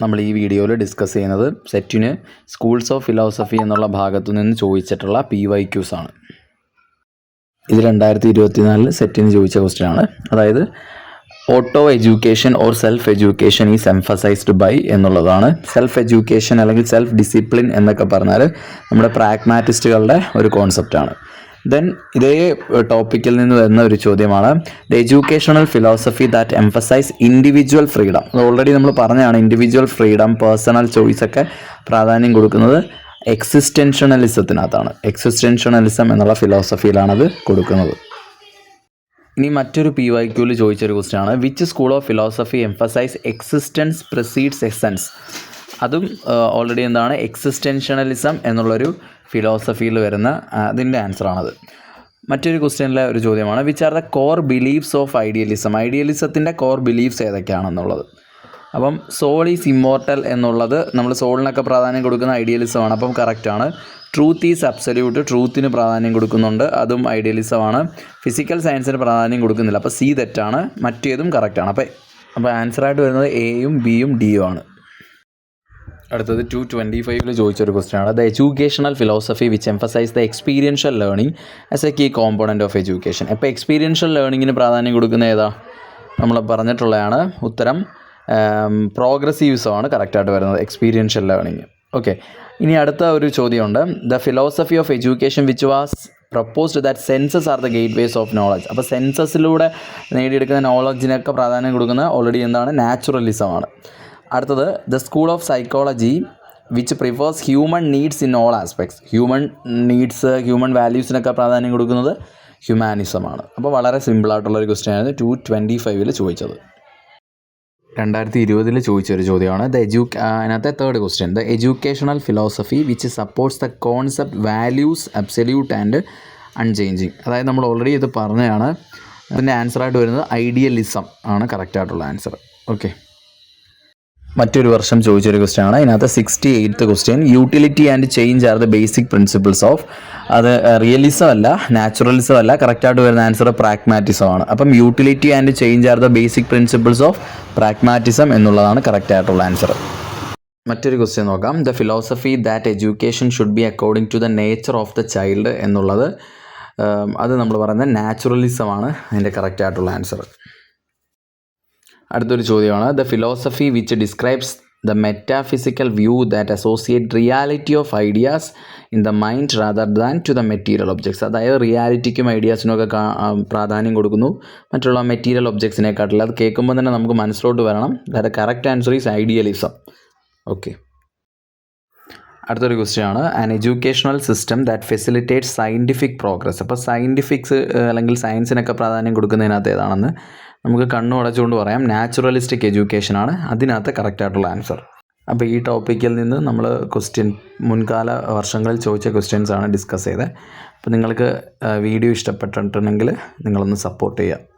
നമ്മൾ ഈ വീഡിയോയിൽ ഡിസ്കസ് ചെയ്യുന്നത് സെറ്റിന് സ്കൂൾസ് ഓഫ് ഫിലോസഫി എന്നുള്ള ഭാഗത്തു നിന്ന് ചോദിച്ചിട്ടുള്ള PYQs ആണ്. ഇത് 2024 സെറ്റിന് ചോദിച്ച ക്വസ്റ്റ്യൻ ആണ്. അതായത് auto education or self education is emphasized by എന്നുള്ളതാണ്. സെൽഫ് എഡ്യൂക്കേഷൻ അല്ലെങ്കിൽ സെൽഫ് ഡിസിപ്ലിൻ എന്നൊക്കെ പറഞ്ഞാൽ നമ്മുടെ പ്രാഗ്മാറ്റിസ്റ്റുകളുടെ ഒരു കോൺസെപ്റ്റാണ്. ദെൻ ഇതേ ടോപ്പിക്കിൽ നിന്ന് വരുന്ന ഒരു ചോദ്യമാണ് the educational philosophy that emphasize individual freedom. അത് ഓൾറെഡി നമ്മൾ പറഞ്ഞതാണ്. ഇൻഡിവിജ്വൽ ഫ്രീഡം, പേഴ്സണൽ ചോയ്സ് ഒക്കെ പ്രാധാന്യം കൊടുക്കുന്നത് എക്സിസ്റ്റൻഷ്യണലിസത്തിനകത്താണ്. എക്സിസ്റ്റൻഷ്യണലിസം എന്നുള്ള ഫിലോസഫിയിലാണത് കൊടുക്കുന്നത്. ഇനി മറ്റൊരു PYQയിൽ ചോദിച്ചൊരു ക്വസ്റ്റ്യൻ ആണ് which school of philosophy emphasize existence precedes essence. അതും ഓൾറെഡി എന്താണ് എക്സിസ്റ്റൻഷ്യണലിസം എന്നുള്ളൊരു ഫിലോസഫിയിൽ വരുന്ന അതിൻ്റെ ആൻസറാണത്. മറ്റൊരു ക്വസ്റ്റ്യനിലെ ഒരു ചോദ്യമാണ് which are the core beliefs of idealism. ഐഡിയലിസത്തിൻ്റെ കോർ ബിലീഫ്സ് ഏതൊക്കെയാണെന്നുള്ളത്. അപ്പം സോൾ ഈസ് ഇമ്മോർട്ടൽ എന്നുള്ളത് നമ്മൾ സോളിനൊക്കെ പ്രാധാന്യം കൊടുക്കുന്ന ഐഡിയലിസമാണ്. അപ്പം കറക്റ്റാണ്. ട്രൂത്ത് ഈസ് അബ്സല്യൂട്ട്, ട്രൂത്തിന് പ്രാധാന്യം കൊടുക്കുന്നുണ്ട്, അതും ഐഡിയലിസമാണ്. ഫിസിക്കൽ സയൻസിന് പ്രാധാന്യം കൊടുക്കുന്നില്ല, അപ്പോൾ C തെറ്റാണ്, മറ്റേതും കറക്റ്റാണ്. അപ്പോൾ ആൻസറായിട്ട് വരുന്നത് Aയും Bയും Dയും ആണ്. അടുത്തത് 225 ചോദിച്ചൊരു ക്വസ്റ്റ്യൻ ആണ് the educational philosophy which emphasize the experiential learning as a key component of education. അപ്പോൾ എക്സ്പീരിയൻഷ്യൽ ലേണിങ്ങിന് പ്രാധാന്യം കൊടുക്കുന്ന ഏതാ നമ്മൾ പറഞ്ഞിട്ടുള്ളതാണ്. ഉത്തരം പ്രോഗ്രസീവ്സമാണ് കറക്റ്റായിട്ട് വരുന്നത്, എക്സ്പീരിയൻഷ്യൽ ലേണിംഗ്. ഓക്കെ, ഇനി അടുത്ത ഒരു ചോദ്യമുണ്ട് the philosophy of education which was proposed that census are the gate ways of knowledge. അപ്പോൾ സെൻസസിലൂടെ നേടിയെടുക്കുന്ന നോളജിനൊക്കെ പ്രാധാന്യം കൊടുക്കുന്ന ഓൾറെഡി എന്താണ് നാച്ചുറലിസമാണ്. അടുത്തത് the school of psychology which prefers human needs in all aspects. Human needs, human വാല്യൂസിനൊക്കെ പ്രാധാന്യം കൊടുക്കുന്നത് ഹ്യൂമാനിസമാണ്. അപ്പോൾ വളരെ സിമ്പിളായിട്ടുള്ളൊരു ക്വസ്റ്റ്യൻ ആയിരുന്നു 225 ചോദിച്ചത്. 2020 ചോദിച്ചൊരു ചോദ്യമാണ് അതിനകത്തെ third question the educational philosophy which supports the concept values absolute and unchanging. അതായത് നമ്മൾ ഓൾറെഡി ഇത് പറഞ്ഞതാണ്. അതിൻ്റെ ആൻസറായിട്ട് വരുന്നത് ഐഡിയലിസം ആണ് കറക്റ്റായിട്ടുള്ള ആൻസർ. ഓക്കെ, മറ്റൊരു വർഷം ചോദിച്ചൊരു ക്വസ്റ്റ്യൻ ആണ്. അതിനകത്ത് 68th question utility and change are the basic principles of. അത് റിയലിസം അല്ല, നാച്ചുറലിസം അല്ല, കറക്റ്റായിട്ട് വരുന്ന ആൻസർ പ്രാഗ്മാറ്റിസം ആണ്. അപ്പം utility and change are the basic principles of pragmatism എന്നുള്ളതാണ് കറക്റ്റായിട്ടുള്ള ആൻസർ. മറ്റൊരു ക്വസ്റ്റ്യൻ നോക്കാം the philosophy that education should be according to the nature of the child എന്നുള്ളത്. അത് നമ്മൾ പറയുന്നത് നാച്ചുറലിസമാണ് അതിൻ്റെ കറക്റ്റായിട്ടുള്ള ആൻസർ. അടുത്തൊരു ചോദ്യമാണ് the philosophy which describes the metaphysical view that associate reality of ideas in the mind rather than two the material objects. അതായത് റിയാലിറ്റിക്കും ഐഡിയാസിനും ഒക്കെ പ്രാധാന്യം കൊടുക്കുന്നു മറ്റുള്ള മെറ്റീരിയൽ ഒബ്ജക്ട്സിനെക്കാട്ടിൽ. അത് കേൾക്കുമ്പോൾ തന്നെ നമുക്ക് മനസ്സിലോട്ട് വരണം that correct answer is idealism. Okay, അടുത്തൊരു ക്വസ്റ്റ്യൻ ആണ് an educational system that facilitate scientific progress. അപ്പോൾ സയൻറ്റിഫിക്സ് അല്ലെങ്കിൽ സയൻസിനൊക്കെ പ്രാധാന്യം കൊടുക്കുന്നതിനകത്ത് ഏതാണെന്ന് നമുക്ക് കണ്ണു അടച്ചുകൊണ്ട് പറയാം നാച്ചുറലിസ്റ്റിക് എഡ്യൂക്കേഷനാണ് അതിനകത്ത് കറക്റ്റായിട്ടുള്ള ആൻസർ. അപ്പോൾ ഈ ടോപ്പിക്കിൽ നിന്ന് നമ്മൾ മുൻകാല വർഷങ്ങളിൽ ചോദിച്ച ക്വസ്റ്റ്യൻസാണ് ഡിസ്കസ് ചെയ്തത്. അപ്പോൾ നിങ്ങൾക്ക് വീഡിയോ ഇഷ്ടപ്പെട്ടിട്ടുണ്ടെങ്കിൽ നിങ്ങളൊന്ന് സപ്പോർട്ട് ചെയ്യുക.